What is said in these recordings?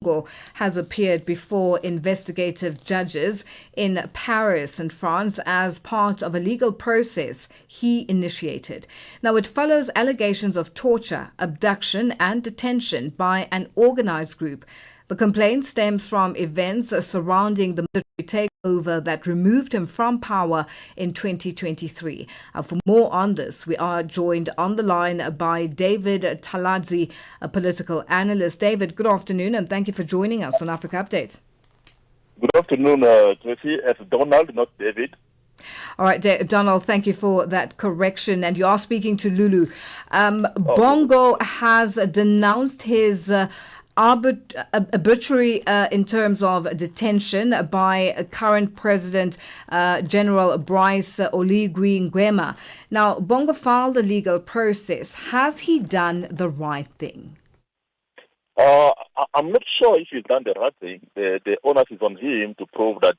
Bongo has appeared before investigative judges in Paris and France as part of a legal process he initiated. Now, it follows allegations of torture, abduction, and detention by an organized group. The complaint stems from events surrounding the military takeover that removed him from power in 2023. For more on this, we are joined on the line by David Taladzi, a political analyst. David, good afternoon, and thank you for joining us on Africa Update. Good afternoon, Tracy. It's Donald, not David. All right, Donald, thank you for that correction. And you are speaking to Lulu. Bongo has denounced his arbitrary in terms of detention by current President General Brice Oligui Nguema. Now, Bongo filed a legal process. Has he done the right thing? I'm not sure if he's done the right thing. The onus is on him to prove that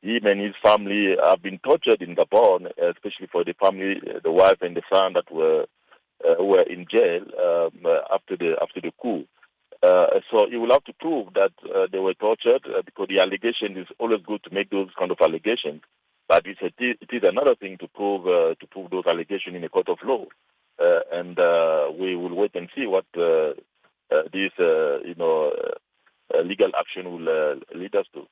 him and his family have been tortured in Gabon, especially for the family, the wife and the son that were in jail after the coup. So he will have to prove that they were tortured because the allegation is always good to make those kind of allegations. But it is another thing to prove those allegations in a court of law, and we will wait and see what this legal action will lead us to.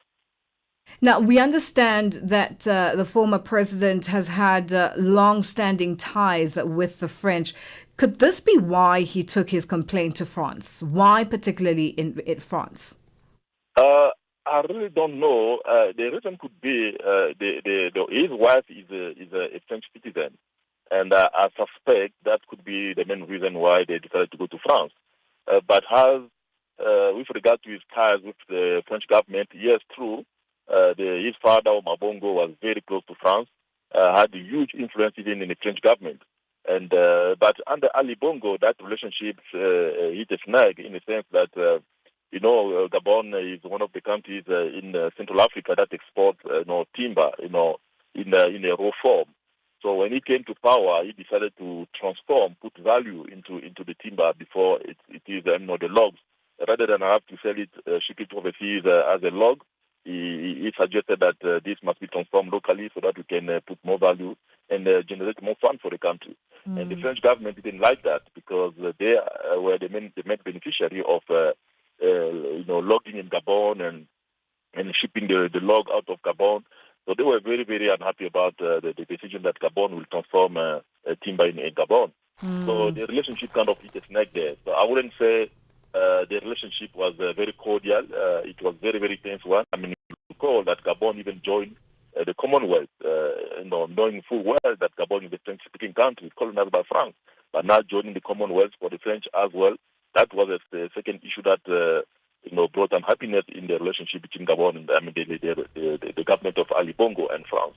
Now, we understand that the former president has had long-standing ties with the French. Could this be why he took his complaint to France? Why particularly in France? I really don't know. The reason could be his wife is a French citizen, and I suspect that could be the main reason why they decided to go to France. But with regard to his ties with the French government, yes, true. His father, Omar Bongo, was very close to France, had a huge influence even in the French government. And but under Ali Bongo, that relationship hit a snag in the sense that Gabon is one of the countries in Central Africa that export timber, in a raw form. So when he came to power, he decided to transform, put value into the timber before it is the logs, rather than have to sell it, ship it overseas as a log. He suggested that this must be transformed locally so that we can put more value and generate more funds for the country. And the French government didn't like that because they were the main beneficiary of logging in Gabon and shipping the log out of Gabon. So they were very, very unhappy about the decision that Gabon will transform timber in Gabon. So the relationship kind of hit a snag there. So I wouldn't say the relationship was very cordial. It was very, very tense one. I mean, you recall that Gabon even joined the Commonwealth, knowing full well that Gabon is a French-speaking country, colonized by France, but now joining the Commonwealth for the French as well. That was the second issue that brought unhappiness in the relationship between Gabon and the government of Ali Bongo and France.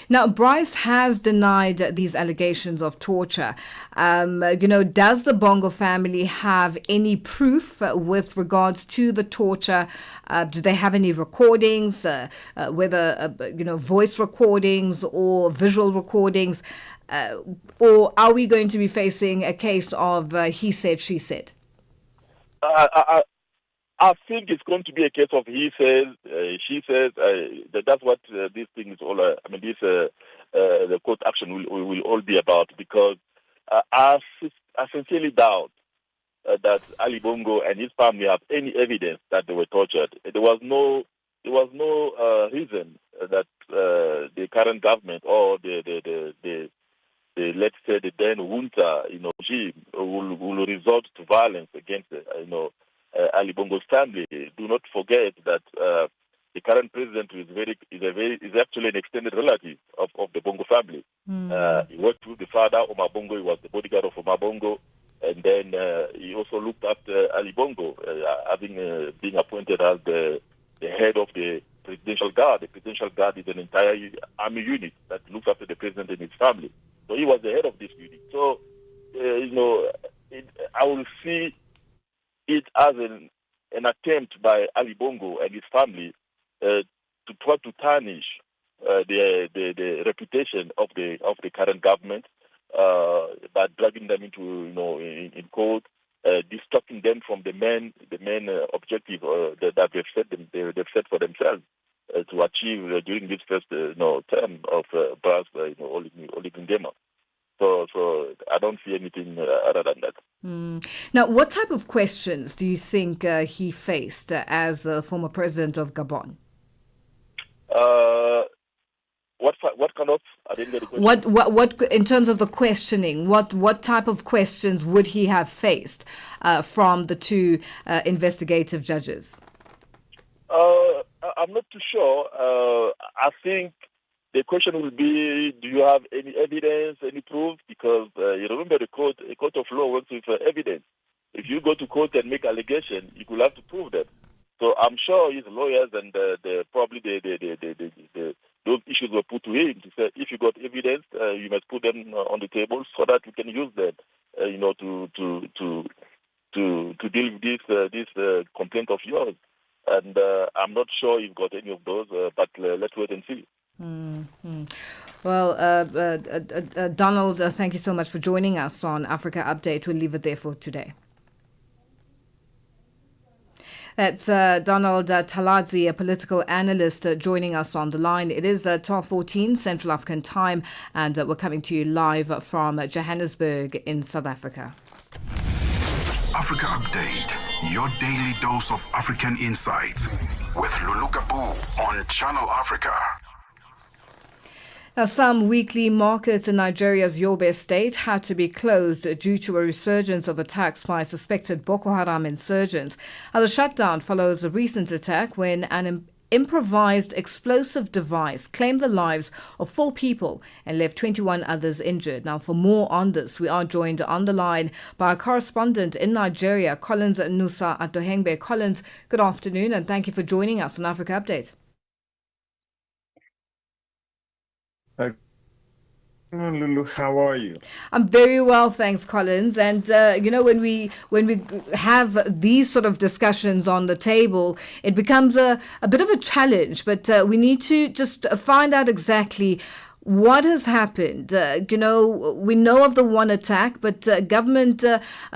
Now, Brice has denied these allegations of torture. Does the Bongo family have any proof with regards to the torture? Do they have any recordings, whether voice recordings or visual recordings? Or are we going to be facing a case of he said, she said? I think it's going to be a case of he says, she says. That's what this thing is all. The court action will all be about, because I sincerely doubt that Ali Bongo and his family have any evidence that they were tortured. There was no reason that the current government or the let's say the then junta regime will resort to violence against Ali Bongo's family. Do not forget that the current president is actually an extended relative of the Bongo family. He worked with the father, Omar Bongo. He was the bodyguard of Omar Bongo, and then he also looked after Ali Bongo, having been appointed as the head of the Presidential Guard. The Presidential Guard is an entire army unit that looks after the president and his family. So he was the head of this unit. So I will see it as an attempt by Ali Bongo and his family to try to tarnish the reputation of the current government by dragging them into in court distracting them from the main objective that they've set for themselves to achieve during this first term of Bras Olivingema. So I don't see anything other than that. Now, what type of questions do you think he faced as a former president of Gabon? What kind of? I didn't get the question. What in terms of the questioning? What type of questions would he have faced from the two investigative judges? I'm not too sure. I think the question will be: do you have any evidence, any proof? Because you remember, a court of law works with evidence. If you go to court and make allegations, you will have to prove them. So I'm sure his lawyers and probably those issues were put to him to say, if you got evidence, you must put them on the table so that we can use them, to deal with this complaint of yours. And I'm not sure you've got any of those, but let's wait and see. Mm-hmm. Well, Donald, thank you so much for joining us on Africa Update. We'll leave it there for today. That's Donald Taladzi, a political analyst, joining us on the line. It is 12:14 Central African time, and we're coming to you live from Johannesburg in South Africa. Africa Update, your daily dose of African insights with Lulu Kabu on Channel Africa. Now, some weekly markets in Nigeria's Yobe state had to be closed due to a resurgence of attacks by suspected Boko Haram insurgents. The shutdown follows a recent attack when an improvised explosive device claimed the lives of 4 people and left 21 others injured. Now, for more on this, we are joined on the line by a correspondent in Nigeria, Collins Nusa Adohengbe. Collins, good afternoon, and thank you for joining us on Africa Update. Lulu, how are you? I'm very well, thanks, Collins. And when we have these sort of discussions on the table, it becomes a bit of a challenge. But we need to just find out exactly what has happened. We know of the one attack, but government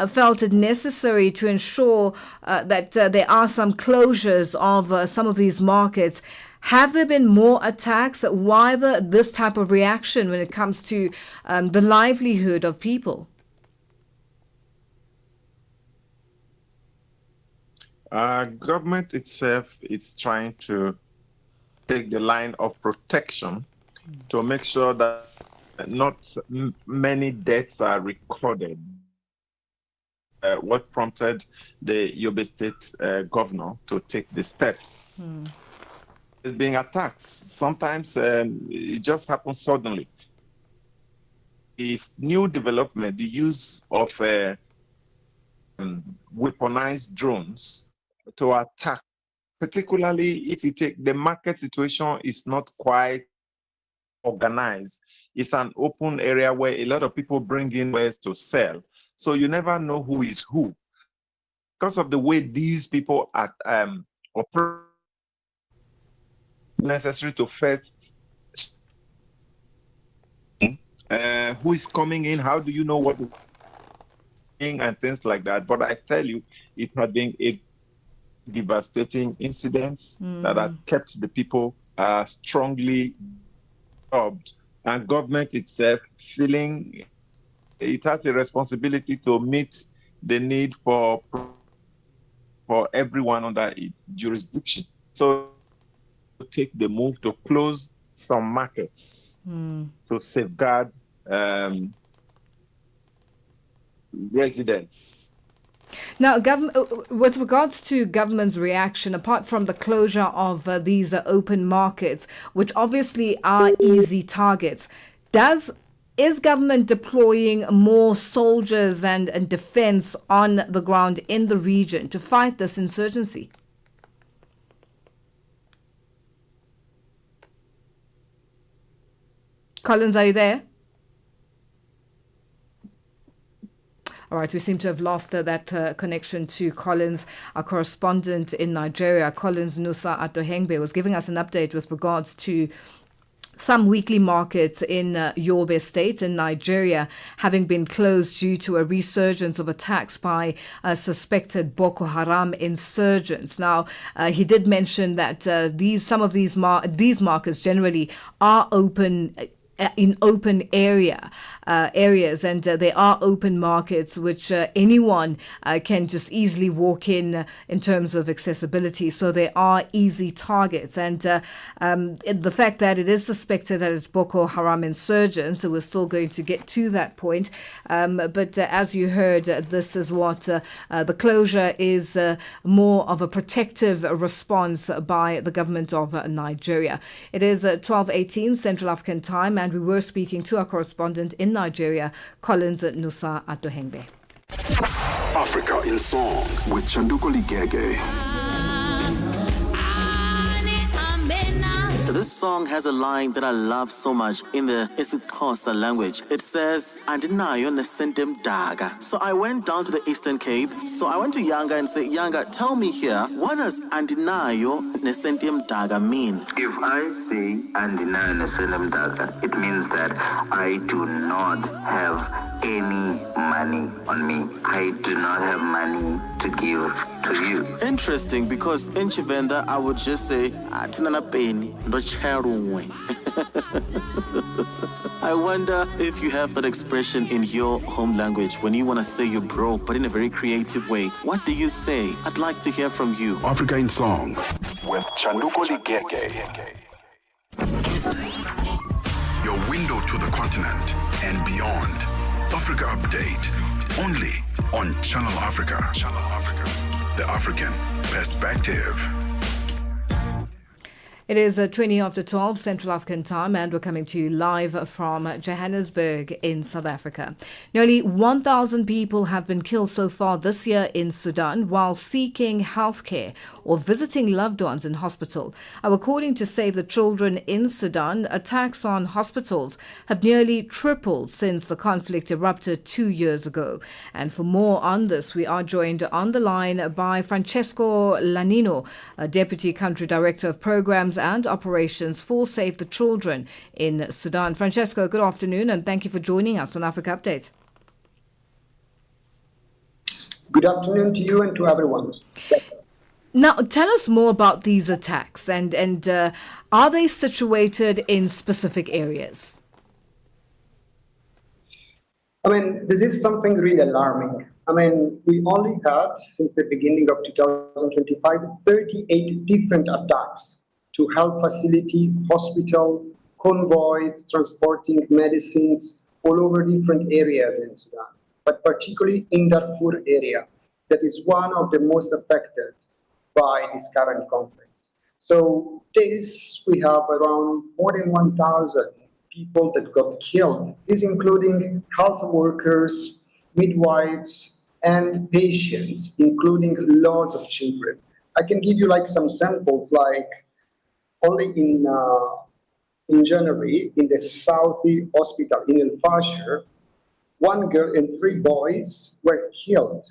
felt it necessary to ensure that there are some closures of some of these markets. Have there been more attacks? Why this type of reaction when it comes to the livelihood of people? Government itself is trying to take the line of protection to make sure that not many deaths are recorded. What prompted the Yobe State governor to take the steps? Is being attacked. Sometimes it just happens suddenly. If new development, the use of weaponized drones to attack, particularly if you take the market situation is not quite organized. It's an open area where a lot of people bring in wares to sell. So you never know who is who. Because of the way these people operate, necessary to first who is coming in, how do you know what and things like that. But I tell you, it has been a devastating incident that has kept the people strongly disturbed, and government itself feeling it has a responsibility to meet the need for everyone under its jurisdiction. So take the move to close some markets to safeguard residents. Now, with regards to government's reaction, apart from the closure of these open markets, which obviously are easy targets, is government deploying more soldiers and defense on the ground in the region to fight this insurgency? Collins, are you there? All right, we seem to have lost that connection to Collins. Our correspondent in Nigeria, Collins Nusa Adohengbe, was giving us an update with regards to some weekly markets in Yobe State in Nigeria having been closed due to a resurgence of attacks by suspected Boko Haram insurgents. Now, he did mention that some of these markets generally are open in open areas, and they are open markets which anyone can just easily walk in terms of accessibility. So they are easy targets, and the fact that it is suspected that it's Boko Haram insurgents, so we're still going to get to that point. But as you heard, this is what the closure is more of a protective response by the government of Nigeria. It is 12:18 Central African time, and we were speaking to our correspondent in Nigeria, Collins Nusa Atohengbe. Africa in Song with Chanduko Ligege. This song has a line that I love so much in the isiXhosa language. It says, Andinayo nesentem daga. So I went down to the Eastern Cape. So I went to Yanga and said, Yanga, tell me here, what does Andinayo nesentem daga mean? If I say Andinayo nesentem daga, it means that I do not have any money on me. I do not have money to give to you. Interesting, because in Chivenda, I would just say, Atinana peni, ndo cherumwe. I wonder if you have that expression in your home language when you want to say you're broke, but in a very creative way. What do you say? I'd like to hear from you. Africa in Song with Chanduko Ligege. Your window to the continent and beyond. Africa Update, only on Channel Africa. Channel Africa. The African Perspective. It is 20 after 12 Central African time, and we're coming to you live from Johannesburg in South Africa. Nearly 1,000 people have been killed so far this year in Sudan while seeking healthcare or visiting loved ones in hospital. According to Save the Children in Sudan, attacks on hospitals have nearly tripled since the conflict erupted 2 years ago. And for more on this, we are joined on the line by Francesco Lanino, Deputy Country Director of Programs and Operations for Save the Children in Sudan. Francesco, good afternoon, and thank you for joining us on Africa Update. Good afternoon to you and to everyone. Yes. Now, tell us more about these attacks, and are they situated in specific areas? I mean, this is something really alarming. I mean, we only had, since the beginning of 2025, 38 different attacks to health facility, hospital, convoys, transporting medicines all over different areas in Sudan, but particularly in Darfur area, that is one of the most affected by this current conflict. So we have around more than 1,000 people that got killed. This including health workers, midwives, and patients, including lots of children. I can give you like some samples, like only in January, in the Southie Hospital in El Fasher, 1 girl and 3 boys were killed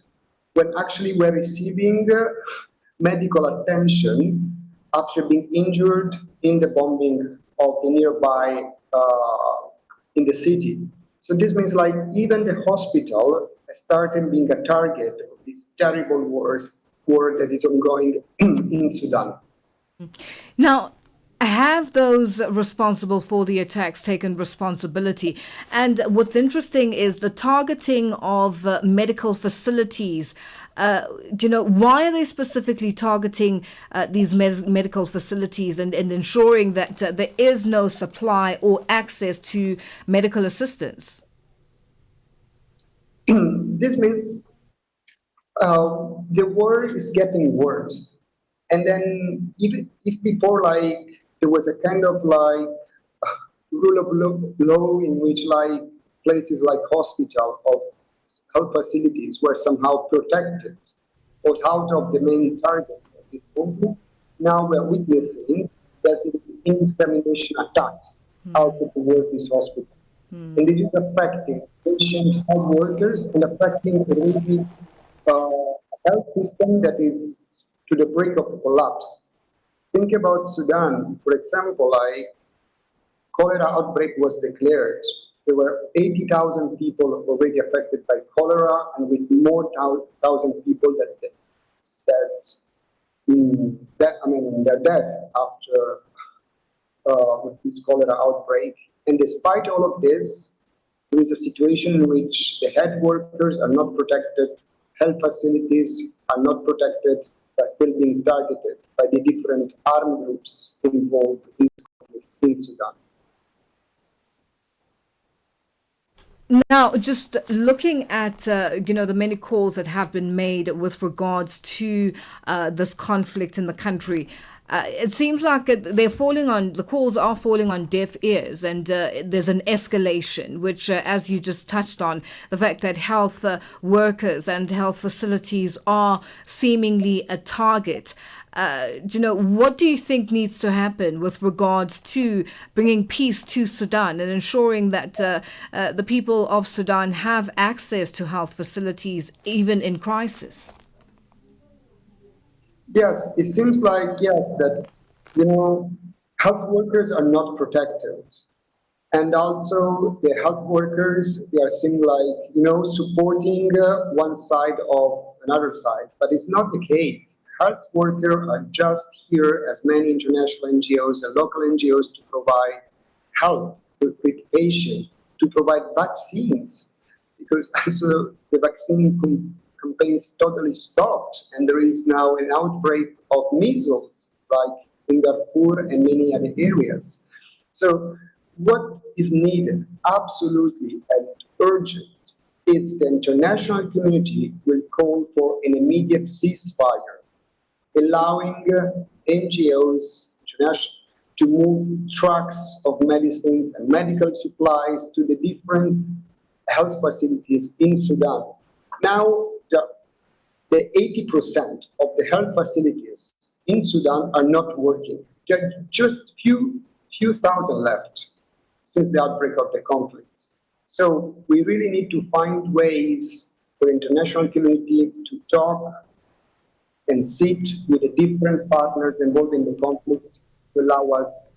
when actually were receiving medical attention after being injured in the bombing of the nearby in the city. So this means like even the hospital started being a target of this terrible war that is ongoing in Sudan. Now, have those responsible for the attacks taken responsibility? And what's interesting is the targeting of medical facilities. Why are they specifically targeting these medical facilities and ensuring that there is no supply or access to medical assistance? This means the war is getting worse. And then even if before, like, there was a kind of like rule of law in which like places like hospital or health facilities were somehow protected or out of the main target of this conflict, now we're witnessing that indiscrimination attacks outside the this hospital. And this is affecting patient health workers and affecting the really health system that is to the brink of collapse. Think about Sudan, for example, like cholera outbreak was declared, there were 80,000 people already affected by cholera, and with more thousand people their death after with this cholera outbreak. And despite all of this, there is a situation in which the health workers are not protected, health facilities are not protected, but still being targeted by the different armed groups involved in this conflict in Sudan. Now, just looking at the many calls that have been made with regards to this conflict in the country, it seems like the calls are falling on deaf ears, and there's an escalation, which, as you just touched on, the fact that health workers and health facilities are seemingly a target. What do you think needs to happen with regards to bringing peace to Sudan and ensuring that the people of Sudan have access to health facilities even in crisis? Yes, it seems like, that, health workers are not protected. And also the health workers, they seem like, supporting one side of another side, but it's not the case. Health workers are just here, as many international NGOs and local NGOs, to provide help to treat patients, to provide vaccines, because also the vaccine campaigns totally stopped, and there is now an outbreak of measles, like in Darfur and many other areas. So what is needed, absolutely and urgent, is the international community will call for an immediate ceasefire, allowing NGOs to move trucks of medicines and medical supplies to the different health facilities in Sudan. Now, the 80% of the health facilities in Sudan are not working. There are just few thousand left since the outbreak of the conflict. So we really need to find ways for the international community to talk and sit with the different partners involved in the conflict to allow us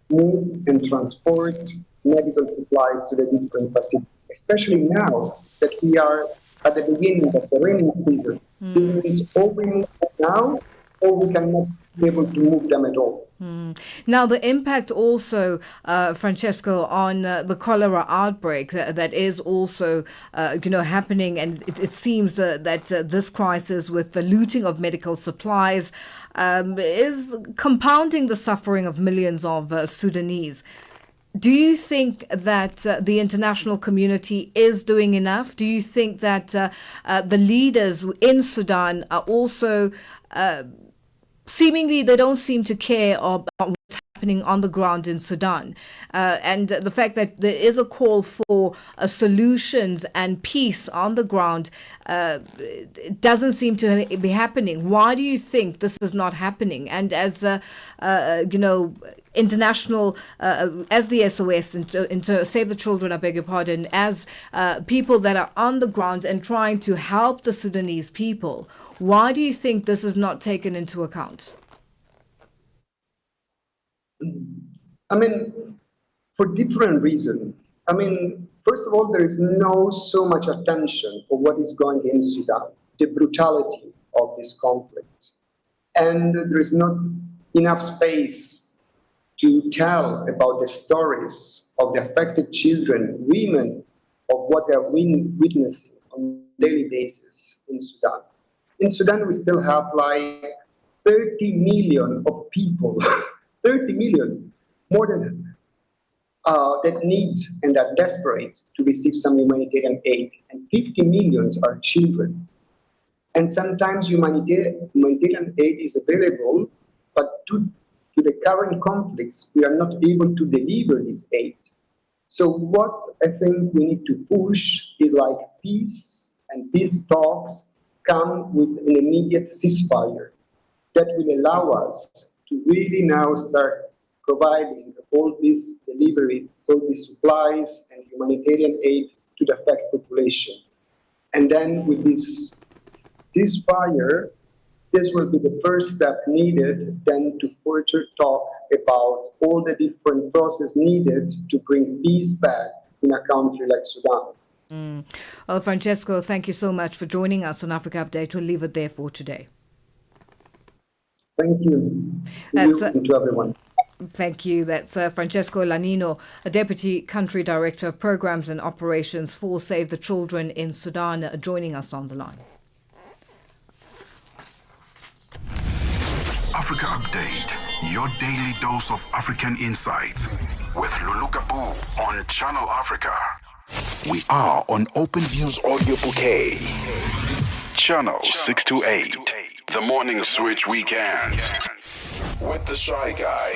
to move and transport medical supplies to the different facilities, especially now that we are at the beginning of the rainy season. This means or we move them now, or we cannot be able to move them at all. Now, the impact also, Francesco, on the cholera outbreak that is also, happening, and it seems that this crisis with the looting of medical supplies is compounding the suffering of millions of Sudanese. Do you think that the international community is doing enough? Do you think that the leaders in Sudan are also seemingly they don't seem to care about what's happening on the ground in Sudan? And the fact that there is a call for solutions and peace on the ground it doesn't seem to be happening. Why do you think this is not happening? And as international, as the SOS, into Save the Children, I beg your pardon, as people that are on the ground and trying to help the Sudanese people, why do you think this is not taken into account? I mean, for different reasons. I mean, first of all, there is no so much attention for what is going on in Sudan, the brutality of this conflict. And there is not enough space to tell about the stories of the affected children, women, of what they are witnessing on a daily basis in Sudan. In Sudan, we still have like 30 million of people, 30 million, more than that need and are desperate to receive some humanitarian aid, and 50 millions are children. And sometimes humanitarian aid is available, but to the current conflicts, we are not able to deliver this aid. So what I think we need to push is like peace, and peace talks come with an immediate ceasefire that will allow us to really now start providing all this delivery, all these supplies and humanitarian aid to the affected population. And then with this ceasefire, this will be the first step needed then to further talk about all the different process needed to bring peace back in a country like Sudan. Well, Francesco, thank you so much for joining us on Africa Update. We'll leave it there for today. Thank you. To everyone. Thank you. That's Francesco Lanino, a Deputy Country Director of Programs and Operations for Save the Children in Sudan, joining us on the line. Africa Update, your daily dose of African insights with Lulu Kabu on Channel Africa. We are on Open Views Audio Bouquet. Channel 628. The Morning Switch Weekend. With the Shy Guy.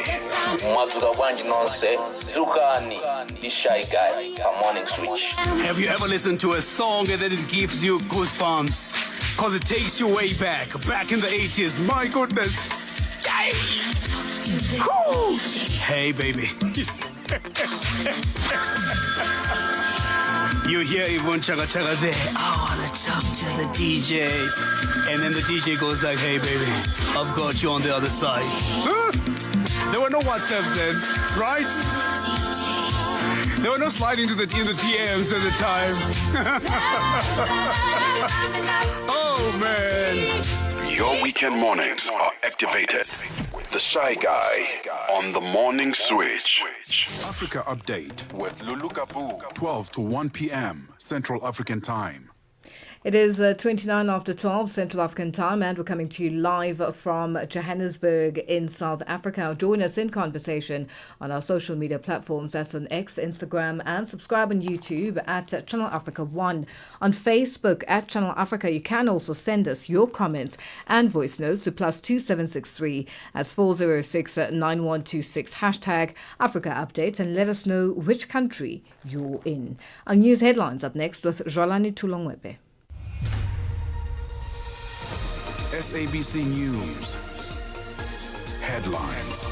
Mazuka Wanji Nonse, Zukani, the Shy Guy, a Morning Switch. Have you ever listened to a song and then it gives you goosebumps? Cause it takes you way back in the 80s. My goodness. Yay. Cool. Hey, baby. You hear Yvonne Chaka Chaka there. I wanna talk to the DJ. And then the DJ goes like, hey baby, I've got you on the other side. Huh? There were no WhatsApps then, right? There were no sliding in the DMs at the time. Oh man. Your weekend mornings are activated. The Shy Guy on the Morning Switch. Africa Update with Lulu Kabu, 12 to 1 p.m. Central African Time. It is 29 after 12 Central African Time, and we're coming to you live from Johannesburg in South Africa. Join us in conversation on our social media platforms. That's on X, Instagram, and subscribe on YouTube at Channel Africa 1. On Facebook at Channel Africa, you can also send us your comments and voice notes to +2763 as 406 9126 hashtag Africa Update, and let us know which country you're in. Our news headlines up next with Jolani Tulongwepe. SABC News. Headlines.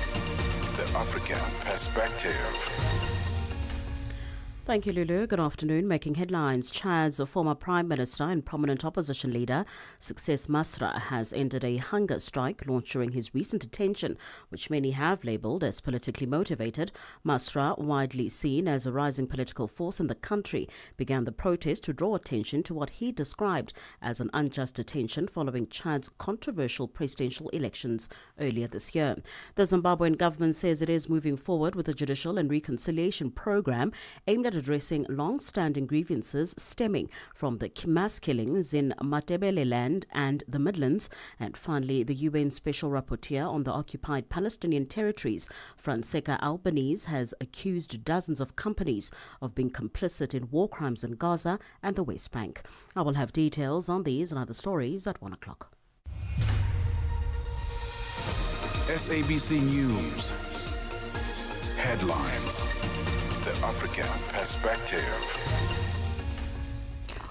The African Perspective. Thank you, Lulu. Good afternoon. Making headlines, Chad's former Prime Minister and prominent opposition leader, Success Masra, has ended a hunger strike launched during his recent detention, which many have labelled as politically motivated. Masra, widely seen as a rising political force in the country, began the protest to draw attention to what he described as an unjust detention following Chad's controversial presidential elections earlier this year. The Zimbabwean government says it is moving forward with a judicial and reconciliation program aimed at addressing long-standing grievances stemming from the mass killings in Matabeleland and the Midlands. And finally, the UN Special Rapporteur on the occupied Palestinian territories, Francesca Albanese, has accused dozens of companies of being complicit in war crimes in Gaza and the West Bank. I will have details on these and other stories at 1 o'clock. SABC News. Headlines. The African Perspective.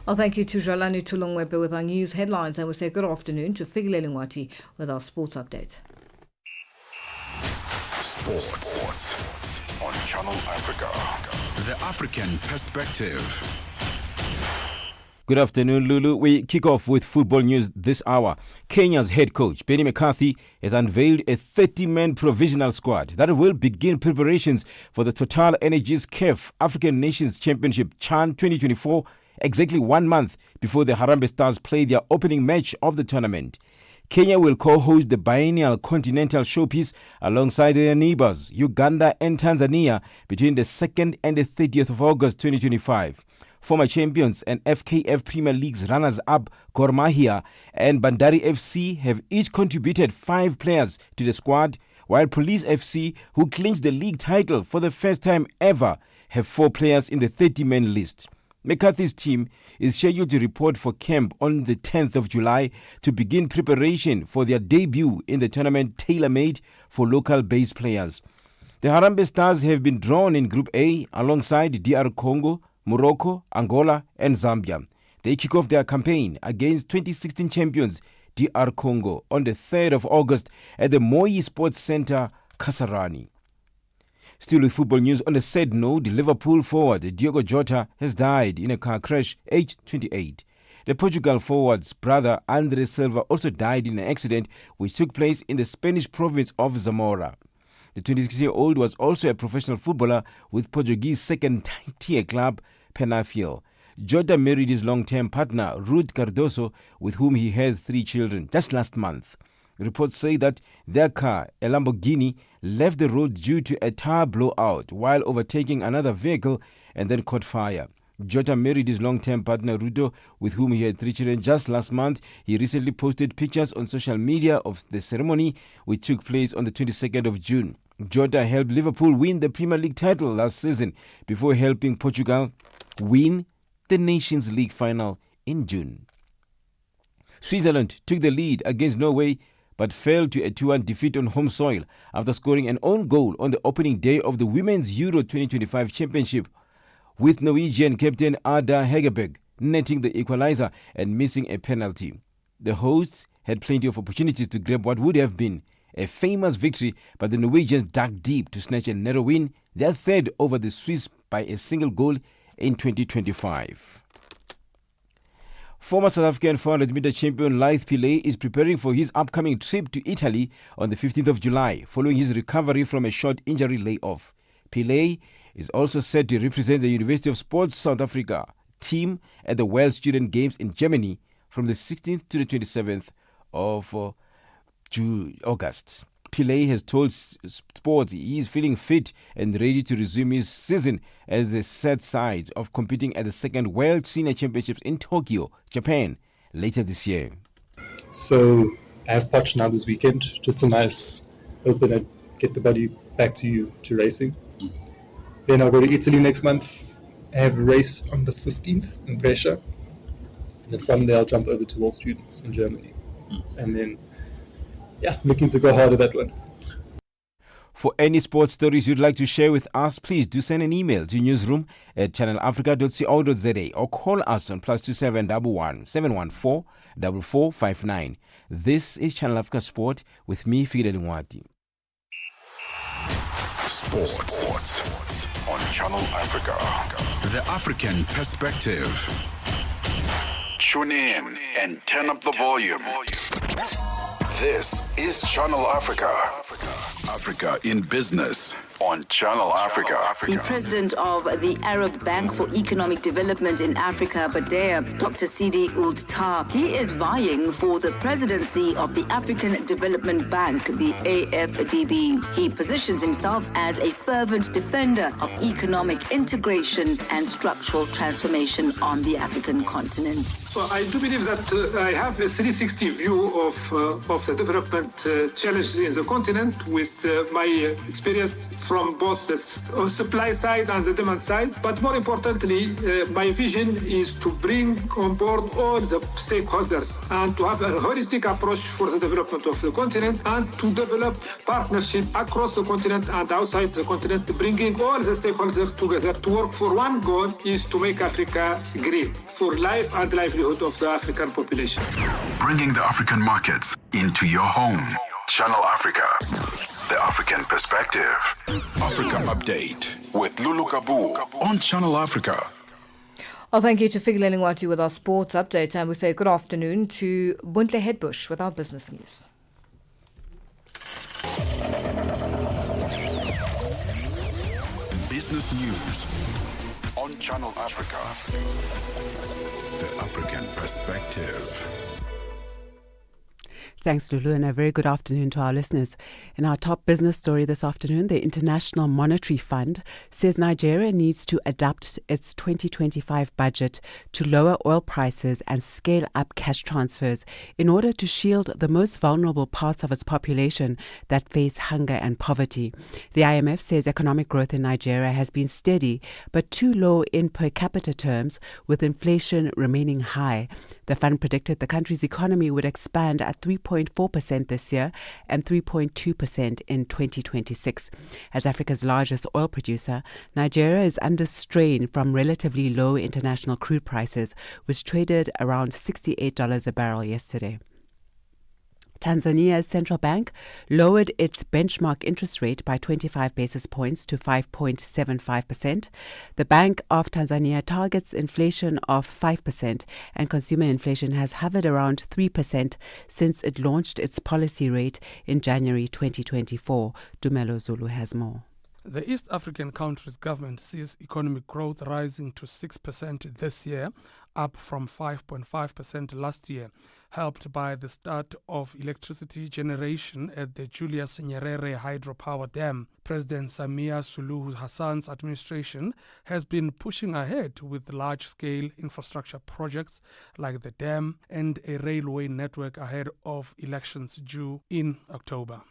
Well, thank you to Jolani Tulongwepe with our news headlines, and we'll say good afternoon to Figile Lingwati with our sports update. Sports on Channel Africa. The African Perspective. Good afternoon, Lulu. We kick off with football news this hour. Kenya's head coach, Benny McCarthy, has unveiled a 30-man provisional squad that will begin preparations for the Total Energies CAF African Nations Championship CHAN 2024 exactly 1 month before the Harambee Stars play their opening match of the tournament. Kenya will co-host the biennial continental showpiece alongside their neighbors, Uganda and Tanzania, between the 2nd and the 30th of August 2025. Former champions and FKF Premier League's runners-up Gor Mahia and Bandari FC have each contributed 5 players to the squad, while Police FC, who clinched the league title for the first time ever, have 4 players in the 30-man list. McCarthy's team is scheduled to report for camp on the 10th of July to begin preparation for their debut in the tournament tailor-made for local-based players. The Harambee Stars have been drawn in Group A alongside DR Congo, Morocco, Angola and Zambia. They kick off their campaign against 2016 champions DR Congo on the 3rd of August at the Moi Sports Centre, Kasarani. Still with football news, on a sad note, Liverpool forward Diogo Jota has died in a car crash, aged 28. The Portugal forward's brother André Silva also died in an accident which took place in the Spanish province of Zamora. The 26-year-old was also a professional footballer with Portuguese second-tier club Penafiel. Jota married his long-term partner, Ruth Cardoso, with whom he has 3 children, just last month. Reports say that their car, a Lamborghini, left the road due to a tire blowout while overtaking another vehicle and then caught fire. Jota married his long-term partner, Ruto, with whom he had 3 children, just last month. He recently posted pictures on social media of the ceremony, which took place on the 22nd of June. Jota helped Liverpool win the Premier League title last season before helping Portugal win the Nations League final in June. Switzerland took the lead against Norway but fell to a 2-1 defeat on home soil after scoring an own goal on the opening day of the Women's Euro 2025 Championship, with Norwegian captain Ada Hegerberg netting the equalizer and missing a penalty. The hosts had plenty of opportunities to grab what would have been a famous victory, but the Norwegians dug deep to snatch a narrow win, their third over the Swiss by a single goal in 2025. Former South African 400-meter champion Laith Pillay is preparing for his upcoming trip to Italy on the 15th of July, following his recovery from a short injury layoff. Pillay is also set to represent the University of Sports South Africa team at the World Student Games in Germany from the 16th to the 27th of August. Pillay has told Sports he is feeling fit and ready to resume his season as the set sides of competing at the second World Senior Championships in Tokyo, Japan, later this year. So I have Poch now this weekend, just a nice opener, get the body back to racing. Then I'll go to Italy next month. I have a race on the 15th in Brescia. And then from there I'll jump over to World Students in Germany. And then looking to go hard at that one. For any sports stories you'd like to share with us, please do send an email to newsroom@channelafrica.co.za or call us on +27 11 714 4459. This is Channel Africa Sport with me, Fidel Nwati. Sports on Channel Africa. The African perspective. Tune in and turn up the volume. This is Channel Africa. Africa in business on Channel Africa. The president of the Arab Bank for Economic Development in Africa, Badea, Dr. Sidi Ould Tah, he is vying for the presidency of the African Development Bank, the AFDB. He positions himself as a fervent defender of economic integration and structural transformation on the African continent. So I do believe that I have a 360 view of the development challenges in the continent with my experience from both the supply side and the demand side. But more importantly, my vision is to bring on board all the stakeholders and to have a holistic approach for the development of the continent and to develop partnership across the continent and outside the continent, bringing all the stakeholders together to work for one goal is to make Africa green for life and livelihood of the African population. Bringing the African markets into your home. Channel Africa. The African perspective. Africa Update with Lulu Kabu on Channel Africa. Well, thank you to Fikile Lingwati with our sports update, and we say good afternoon to Buntle Headbush with our business news. Business news on Channel Africa. The African perspective. Thanks, Lulu, and a very good afternoon to our listeners. In our top business story this afternoon, the International Monetary Fund says Nigeria needs to adapt its 2025 budget to lower oil prices and scale up cash transfers in order to shield the most vulnerable parts of its population that face hunger and poverty. The IMF says economic growth in Nigeria has been steady but too low in per capita terms, with inflation remaining high. The fund predicted the country's economy would expand at 3.4% this year and 3.2% in 2026. As Africa's largest oil producer, Nigeria is under strain from relatively low international crude prices, which traded around $68 a barrel yesterday. Tanzania's central bank lowered its benchmark interest rate by 25 basis points to 5.75%. The Bank of Tanzania targets inflation of 5%, and consumer inflation has hovered around 3% since it launched its policy rate in January 2024. Dumelo Zulu has more. The East African country's government sees economic growth rising to 6% this year, up from 5.5% last year, helped by the start of electricity generation at the Julius Nyerere hydropower dam. President Samia Suluhu Hassan's administration has been pushing ahead with large-scale infrastructure projects like the dam and a railway network ahead of elections due in October.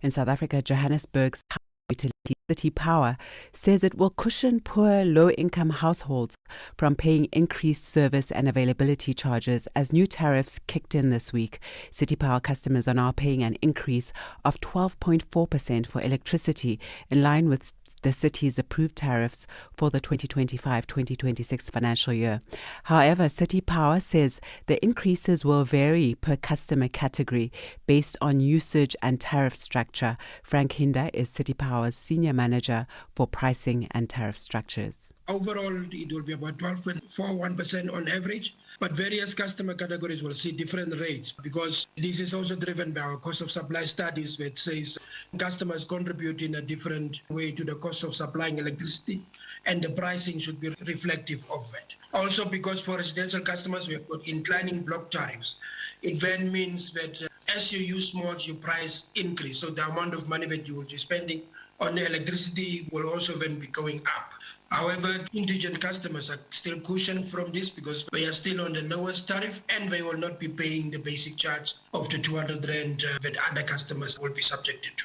In South Africa, Johannesburg's utility City Power says it will cushion poor low-income households from paying increased service and availability charges as new tariffs kicked in this week. City Power customers are now paying an increase of 12.4% for electricity, in line with the city's approved tariffs for the 2025-2026 financial year. However, City Power says the increases will vary per customer category based on usage and tariff structure. Frank Hinder is City Power's Senior Manager for Pricing and Tariff Structures. Overall, it will be about 12.41% on average, but various customer categories will see different rates because this is also driven by our cost of supply studies, which says customers contribute in a different way to the cost of supplying electricity, and the pricing should be reflective of that. Also, because for residential customers, we have got inclining block tariffs. It then means that as you use more, your price increase. So the amount of money that you will be spending on the electricity will also then be going up. However, indigent customers are still cushioned from this because they are still on the lowest tariff and they will not be paying the basic charge of the 200 Rand that other customers will be subjected to.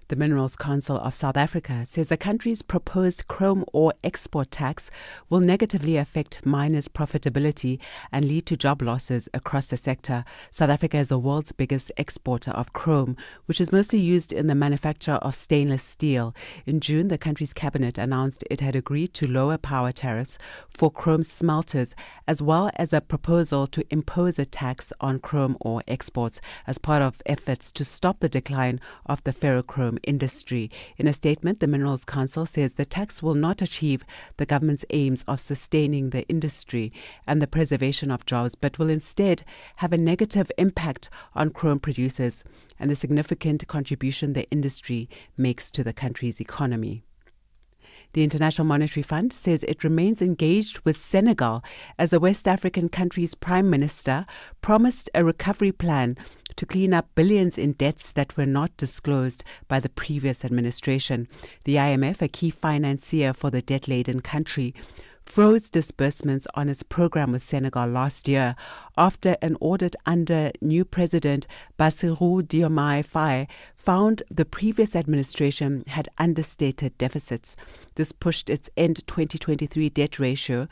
The Minerals Council of South Africa says the country's proposed chrome ore export tax will negatively affect miners' profitability and lead to job losses across the sector. South Africa is the world's biggest exporter of chrome, which is mostly used in the manufacture of stainless steel. In June, the country's cabinet announced it had agreed to lower power tariffs for chrome smelters, as well as a proposal to impose a tax on chrome ore exports as part of efforts to stop the decline of the ferrochrome industry. In a statement, the Minerals Council says the tax will not achieve the government's aims of sustaining the industry and the preservation of jobs, but will instead have a negative impact on chrome producers and the significant contribution the industry makes to the country's economy. The International Monetary Fund says it remains engaged with Senegal as the West African country's Prime Minister promised a recovery plan to clean up billions in debts that were not disclosed by the previous administration. The IMF, a key financier for the debt-laden country, froze disbursements on its program with Senegal last year after an audit under new President Bassirou Diomaye Faye found the previous administration had understated deficits. This pushed its end 2023 debt ratio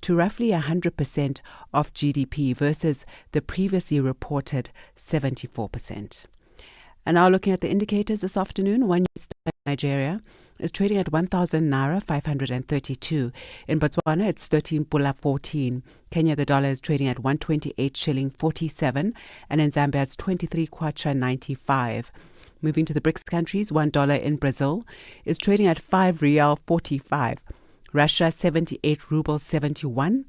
to roughly 100% of GDP versus the previously reported 74%. And now looking at the indicators this afternoon, one US dollar in Nigeria is trading at 1,000 naira 532. In Botswana, it's 13 pula 14. Kenya, the dollar is trading at 128 shilling 47, and in Zambia, it's 23 kwacha 95. Moving to the BRICS countries, $1 in Brazil is trading at 5 rial 45. Russia, 78 rubles 71.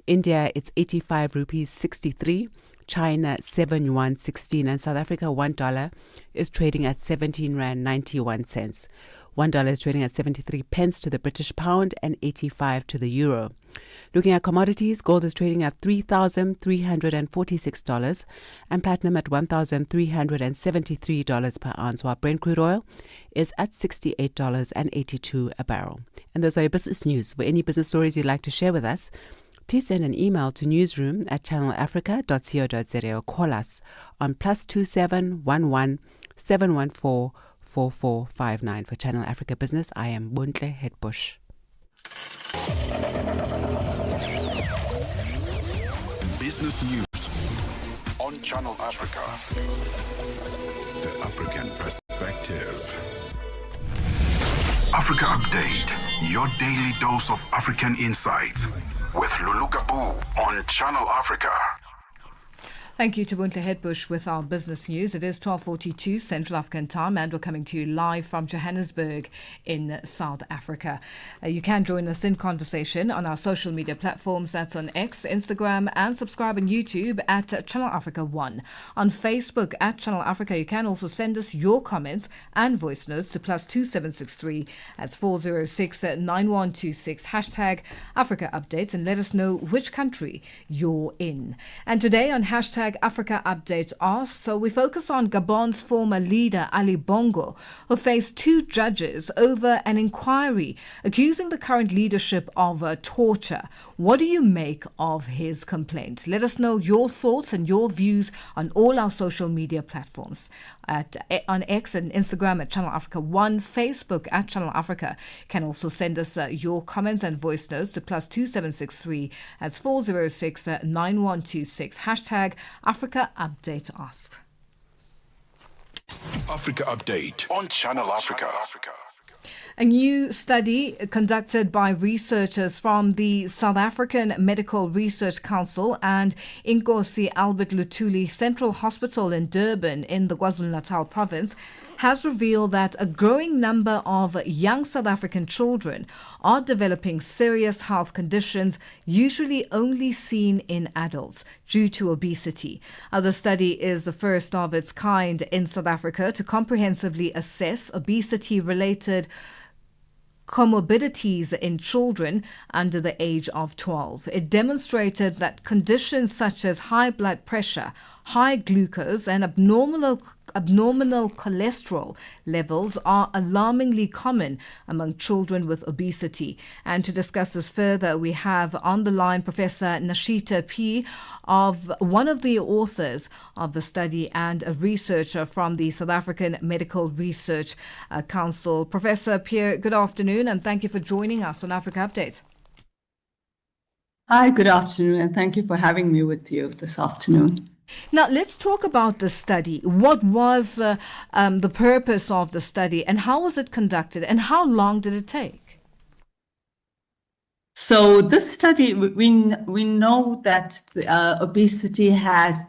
India, it's 85 rupees 63. China, 7 yuan 16. And South Africa, $1 is trading at 17 rand 91 cents. $1 is trading at 73 pence to the British pound and 85 to the euro. Looking at commodities, gold is trading at $3,346 and platinum at $1,373 per ounce, while Brent crude oil is at $68.82 a barrel. And those are your business news. For any business stories you'd like to share with us, please send an email to newsroom@channelafrica.co.za or call us on +27 11 714 4459. For Channel Africa Business, I am Buntle Hetbush. Business news on Channel Africa. The African perspective. Africa Update, your daily dose of African insights with Lulu Gabu on Channel Africa. Thank you to Buntle Headbush with our business news. It is 12:42 Central African time, and we're coming to you live from Johannesburg in South Africa. You can join us in conversation on our social media platforms. That's on X, Instagram, and subscribe on YouTube at Channel Africa 1. On Facebook at Channel Africa, you can also send us your comments and voice notes to +2763. That's 406-9126. Hashtag Africa Updates, and let us know which country you're in. And today on Hashtag Africa Updates Ask, so we focus on Gabon's former leader Ali Bongo, who faced 2 judges over an inquiry accusing the current leadership of torture. What do you make of his complaint? Let us know your thoughts and your views on all our social media platforms. On X and Instagram at Channel Africa 1, Facebook at Channel Africa. You can also send us your comments and voice notes to +2763. That's 406-9126. Hashtag Africa Update Ask. Africa Update on Channel Africa. A new study conducted by researchers from the South African Medical Research Council and Inkosi Albert Luthuli Central Hospital in Durban in the KwaZulu-Natal province has revealed that a growing number of young South African children are developing serious health conditions, usually only seen in adults, due to obesity. The study is the first of its kind in South Africa to comprehensively assess obesity-related comorbidities in children under the age of 12. It demonstrated that conditions such as high blood pressure, high glucose, and abnormal cholesterol levels are alarmingly common among children with obesity. And to discuss this further, we have on the line Professor Nashita P., one of the authors of the study and a researcher from the South African Medical Research Council. Professor Pierre, good afternoon, and thank you for joining us on Africa Update. Hi, good afternoon, and thank you for having me with you this afternoon. Now, let's talk about the study. What was the purpose of the study, and how was it conducted, and how long did it take? So this study, we know that obesity has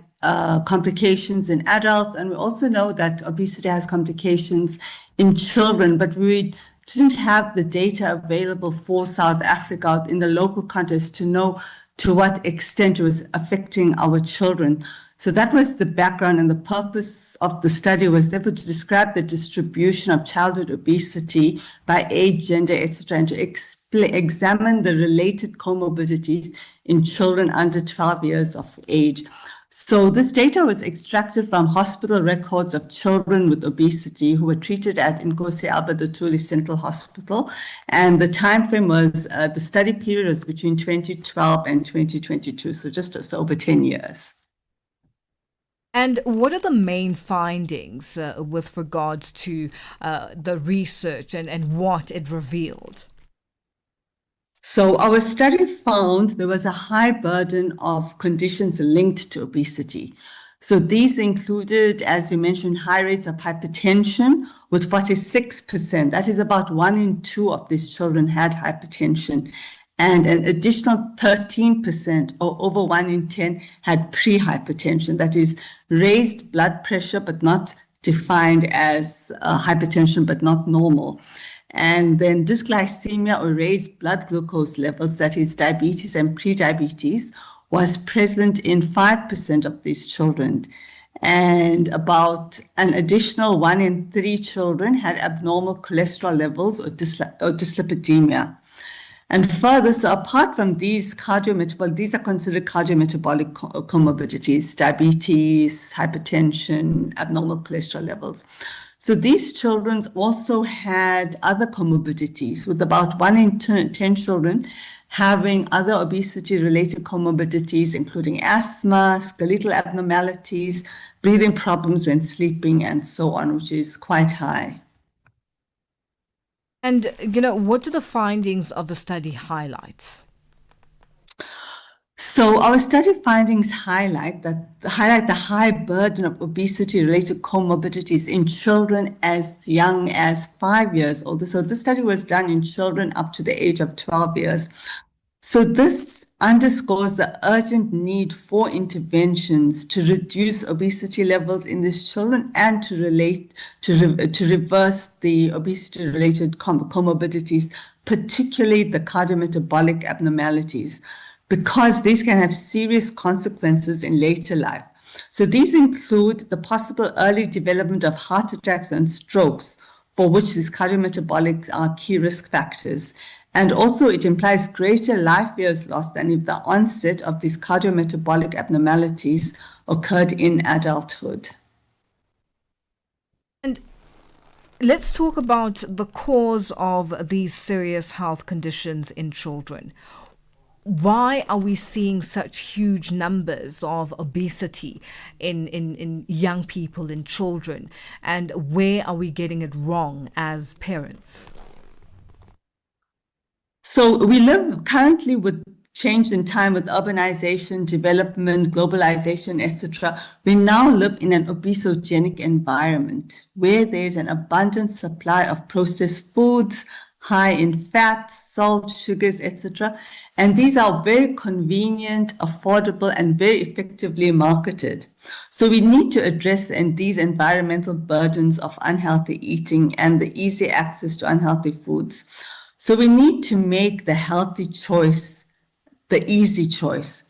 complications in adults, and we also know that obesity has complications in children, but we didn't have the data available for South Africa in the local context to know to what extent it was affecting our children. So that was the background, and the purpose of the study was therefore to describe the distribution of childhood obesity by age, gender, etc., and to examine the related comorbidities in children under 12 years of age. So this data was extracted from hospital records of children with obesity who were treated at Inkosi Albert Luthuli Central Hospital. And the time frame was, the study period was between 2012 and 2022, so just over 10 years. And what are the main findings with regards to the research and what it revealed? So our study found there was a high burden of conditions linked to obesity. So these included, as you mentioned, high rates of hypertension with 46%. That is about 1 in 2 of these children had hypertension. And an additional 13%, or over 1 in 10, had pre-hypertension. That is raised blood pressure, but not defined as hypertension, but not normal. And then dysglycemia, or raised blood glucose levels, that is diabetes and prediabetes, was present in 5% of these children. And about an additional 1 in 3 children had abnormal cholesterol levels or dyslipidemia. And further, so apart from these these are considered cardiometabolic comorbidities, diabetes, hypertension, abnormal cholesterol levels. So these children also had other comorbidities, with about 1 in 10 children having other obesity-related comorbidities, including asthma, skeletal abnormalities, breathing problems when sleeping, and so on, which is quite high. And, what do the findings of the study highlight? So our study findings highlight the high burden of obesity-related comorbidities in children as young as 5 years old. So this study was done in children up to the age of 12 years. So this underscores the urgent need for interventions to reduce obesity levels in these children and to reverse the obesity-related comorbidities, particularly the cardiometabolic abnormalities, because these can have serious consequences in later life. So these include the possible early development of heart attacks and strokes, for which these cardiometabolics are key risk factors. And also it implies greater life years lost than if the onset of these cardiometabolic abnormalities occurred in adulthood. And let's talk about the cause of these serious health conditions in children. Why are we seeing such huge numbers of obesity in young people, in children? And where are we getting it wrong as parents? So we live currently with change in time, with urbanization, development, globalization, etc. We now live in an obesogenic environment where there's an abundant supply of processed foods, high in fat, salt, sugars, etc. And these are very convenient, affordable, and very effectively marketed. So we need to address these environmental burdens of unhealthy eating and the easy access to unhealthy foods. So we need to make the healthy choice the easy choice.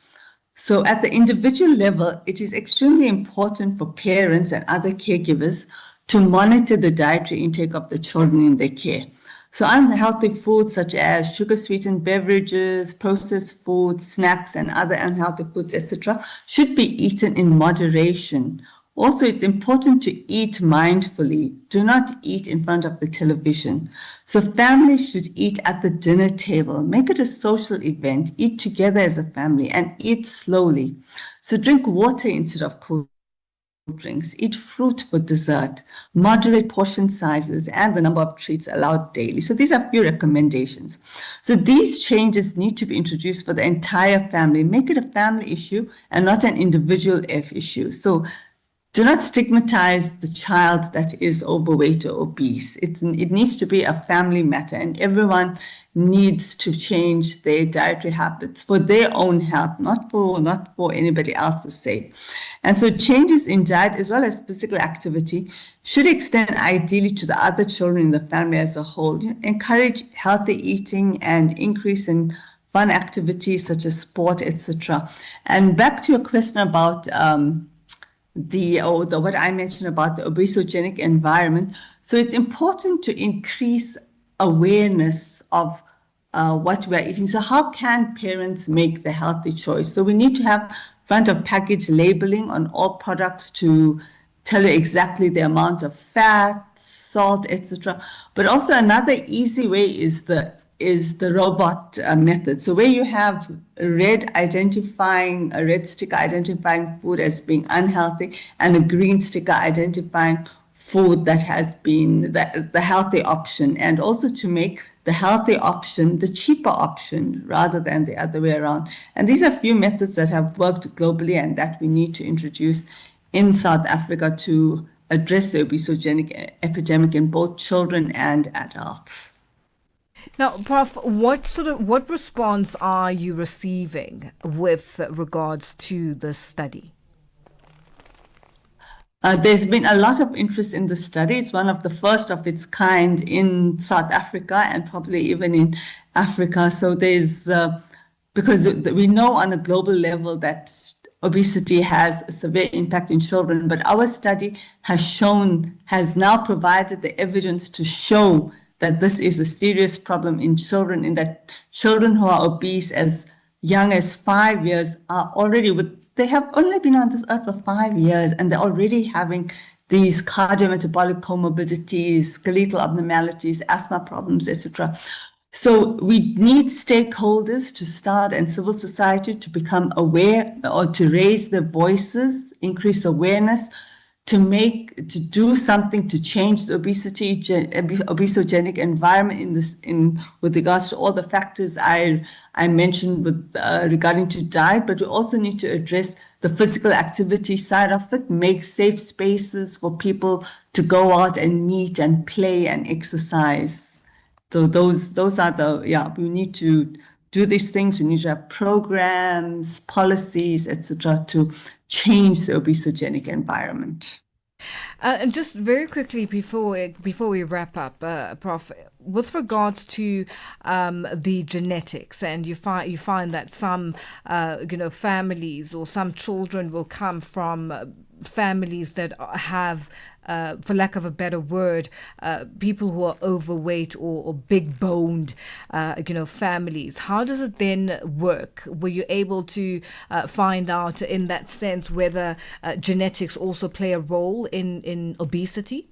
So at the individual level, it is extremely important for parents and other caregivers to monitor the dietary intake of the children in their care. So unhealthy foods such as sugar-sweetened beverages, processed foods, snacks, and other unhealthy foods, etc., should be eaten in moderation. Also, it's important to eat mindfully. Do not eat in front of the television. So families should eat at the dinner table. Make it a social event. Eat together as a family and eat slowly. So drink water instead of cold drinks. Eat fruit for dessert. Moderate portion sizes and the number of treats allowed daily. So these are a few recommendations. So these changes need to be introduced for the entire family. Make it a family issue and not an individual issue. So do not stigmatize the child that is overweight or obese. It needs to be a family matter, and everyone needs to change their dietary habits for their own health, not for anybody else's sake. And so changes in diet as well as physical activity should extend ideally to the other children in the family as a whole. Encourage healthy eating and increase in fun activities such as sport, etc. And back to your question about what I mentioned about the obesogenic environment. So it's important to increase awareness of what we're eating. So how can parents make the healthy choice? So we need to have front of package labeling on all products to tell you exactly the amount of fat, salt, etc. But also another easy way is the robot method. So where you have a red sticker identifying food as being unhealthy and a green sticker identifying food that has been the healthy option, and also to make the healthy option the cheaper option rather than the other way around. And these are a few methods that have worked globally and that we need to introduce in South Africa to address the obesogenic epidemic in both children and adults. Now, Prof, what response are you receiving with regards to this study? There's been a lot of interest in the study. It's one of the first of its kind in South Africa and probably even in Africa. So there's, because we know on a global level that obesity has a severe impact in children, but our study has now provided the evidence to show that this is a serious problem in children, in that children who are obese as young as 5 years are already they have only been on this earth for 5 years and they're already having these cardiometabolic comorbidities, skeletal abnormalities, asthma problems, etc. So we need stakeholders to start and civil society to become aware or to raise their voices, increase awareness, to do something to change the obesogenic environment with regards to all the factors I mentioned regarding to diet, but we also need to address the physical activity side of it, make safe spaces for people to go out and meet and play and exercise. So those are we need to do these things. We need to have programs, policies, etc., to change the obesogenic environment. And just very quickly before we wrap up, Prof, with regards to the genetics, and you find that some families or some children will come from families that have, for lack of a better word, people who are overweight or big boned, families. How does it then work? Were you able to find out in that sense whether genetics also play a role in obesity?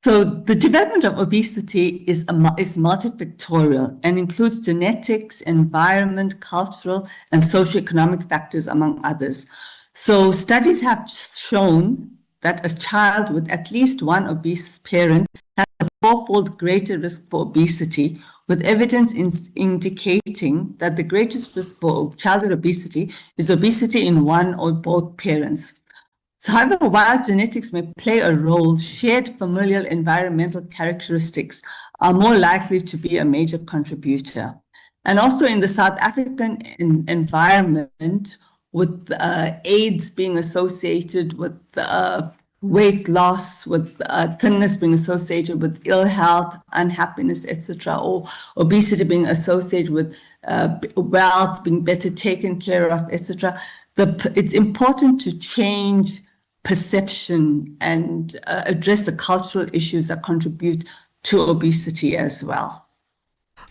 So the development of obesity is multifactorial and includes genetics, environment, cultural, and socioeconomic factors, among others. So studies have shown that a child with at least one obese parent has a fourfold greater risk for obesity, with evidence indicating that the greatest risk for childhood obesity is obesity in one or both parents. So, however, while genetics may play a role, shared familial environmental characteristics are more likely to be a major contributor. And also in the South African environment, with AIDS being associated with weight loss, with thinness being associated with ill health, unhappiness, etc., or obesity being associated with wealth, being better taken care of, etc., it's important to change perception and address the cultural issues that contribute to obesity as well.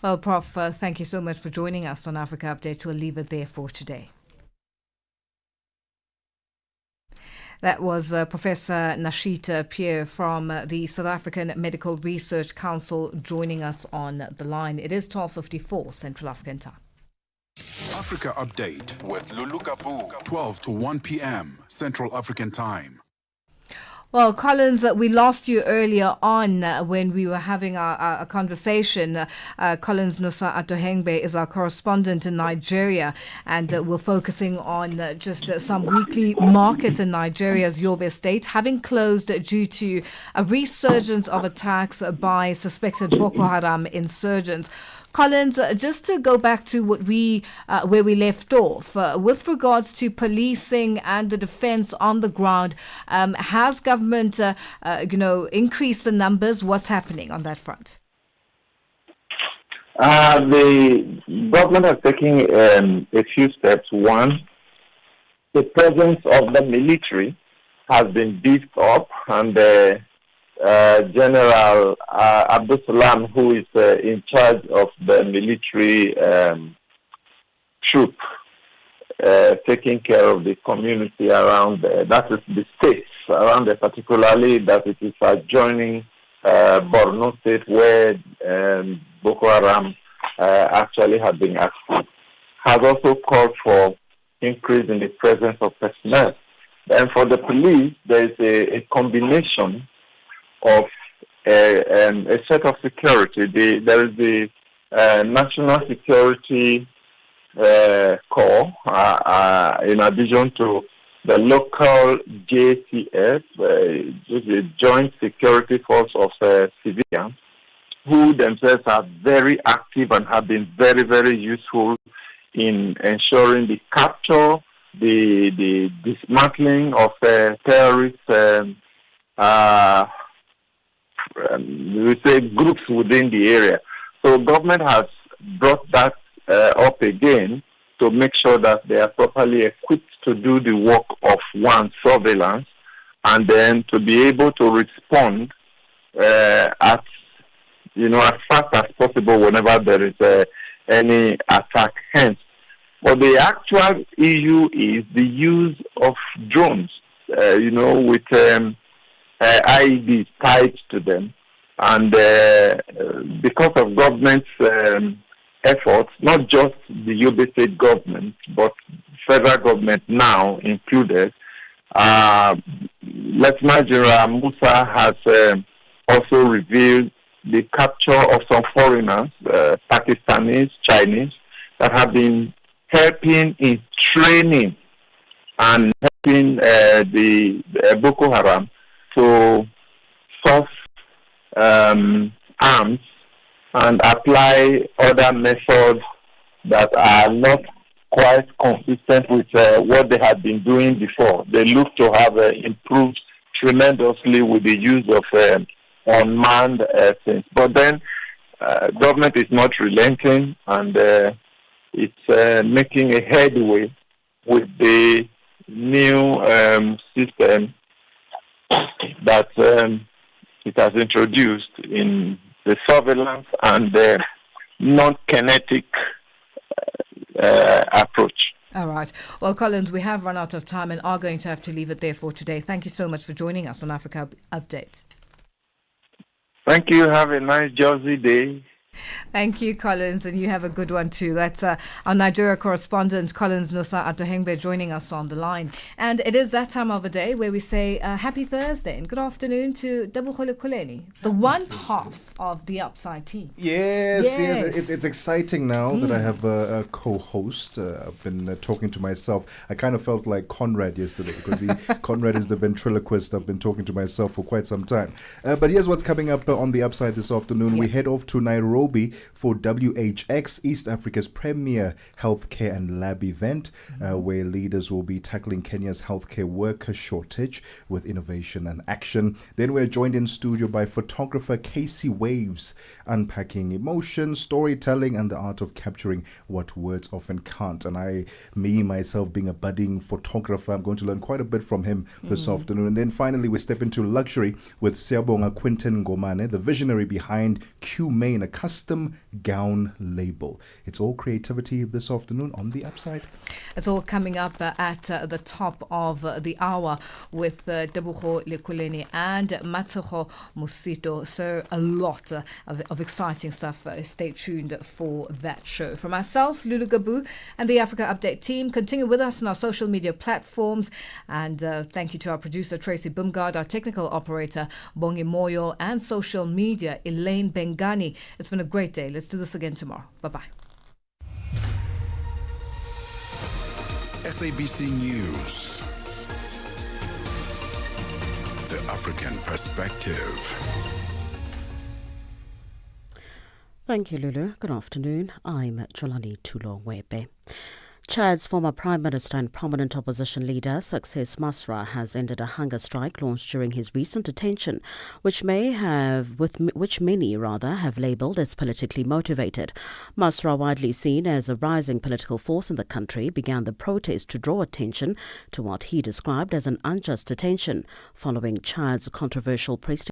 Well, Prof, thank you so much for joining us on Africa Update. We'll leave it there for today. That was Professor Nashita Pierre from the South African Medical Research Council joining us on the line. It is 12:54 Central African Time. Africa Update with Lulu Kapu, 12 to 1 p.m. Central African Time. Well, Collins, we lost you earlier on when we were having our conversation. Collins Nusa Atohengbe is our correspondent in Nigeria, and we're focusing on just some weekly markets in Nigeria's Yobe State, having closed due to a resurgence of attacks by suspected Boko Haram insurgents. Collins, just to go back to what where we left off, with regards to policing and the defense on the ground, has government, increased the numbers? What's happening on that front? The government has taken a few steps. One, the presence of the military has been beefed up, and General Abdul Salam, who is in charge of the military troop, taking care of the community around that is the states around there, particularly that it is adjoining Borno State, where Boko Haram actually had been active, has also called for increase in the presence of personnel. And for the police, there is a combination of a set of security. There is the National Security Corps, in addition to the local JCF, the Joint Security Force of civilians, who themselves are very active and have been very, very useful in ensuring the capture, the dismantling of terrorists, we say groups within the area. So government has brought that up again to make sure that they are properly equipped to do the work of one, surveillance, and then to be able to respond as fast as possible whenever there is any attack. Hence, but the actual issue is the use of drones, with IEDs tied to them. And because of government's efforts, not just the Yobe State government, but federal government now included, Lieutenant General Musa has also revealed the capture of some foreigners, Pakistanis, Chinese, that have been helping in training and helping the Boko Haram to source arms and apply other methods that are not quite consistent with what they had been doing before. They look to have improved tremendously with the use of unmanned things. But then government is not relenting, and it's making a headway with the new system that it has introduced in the surveillance and the non-kinetic approach. All right. Well, Collins, we have run out of time and are going to have to leave it there for today. Thank you so much for joining us on Africa Update. Thank you. Have a nice Jersey day. Thank you, Collins, and you have a good one too. That's our Nigeria correspondent, Collins Nusa Atohengbe, joining us on the line. And it is that time of the day where we say happy Thursday and good afternoon to Debukhole Kuleni, the one half of the Upside team. Yes. It's exciting now that I have a co-host. I've been talking to myself. I kind of felt like Conrad yesterday because Conrad is the ventriloquist. I've been talking to myself for quite some time. But here's what's coming up on the Upside this afternoon. We head off to Nairobi for WHX, East Africa's premier healthcare and lab event, where leaders will be tackling Kenya's healthcare worker shortage with innovation and action. Then we're joined in studio by photographer Casey Waves, unpacking emotion, storytelling, and the art of capturing what words often can't. And myself being a budding photographer, I'm going to learn quite a bit from him this afternoon. And then finally, we step into luxury with Siyabonga Quinton Ngomane, the visionary behind Q Main, a custom gown label. It's all creativity this afternoon on the Upside. It's all coming up at the top of the hour with Debukhole Kuleni and Matsogo Musito. So a lot of exciting stuff. Stay tuned for that show. From myself, Lulu Gabu, and the Africa Update team, continue with us on our social media platforms. And thank you to our producer, Tracy Bumgard, our technical operator, Bongi Moyo, and social media, Elaine Bengani. It's been a great day. Let's do this again tomorrow. Bye-bye. SABC News. The African Perspective. Thank you, Lulu. Good afternoon. I'm Jolani Tulongwebe. Chad's former Prime Minister and prominent opposition leader, Success Masra, has ended a hunger strike launched during his recent detention, which many have labelled as politically motivated. Masra, widely seen as a rising political force in the country, began the protest to draw attention to what he described as an unjust detention following Chad's controversial press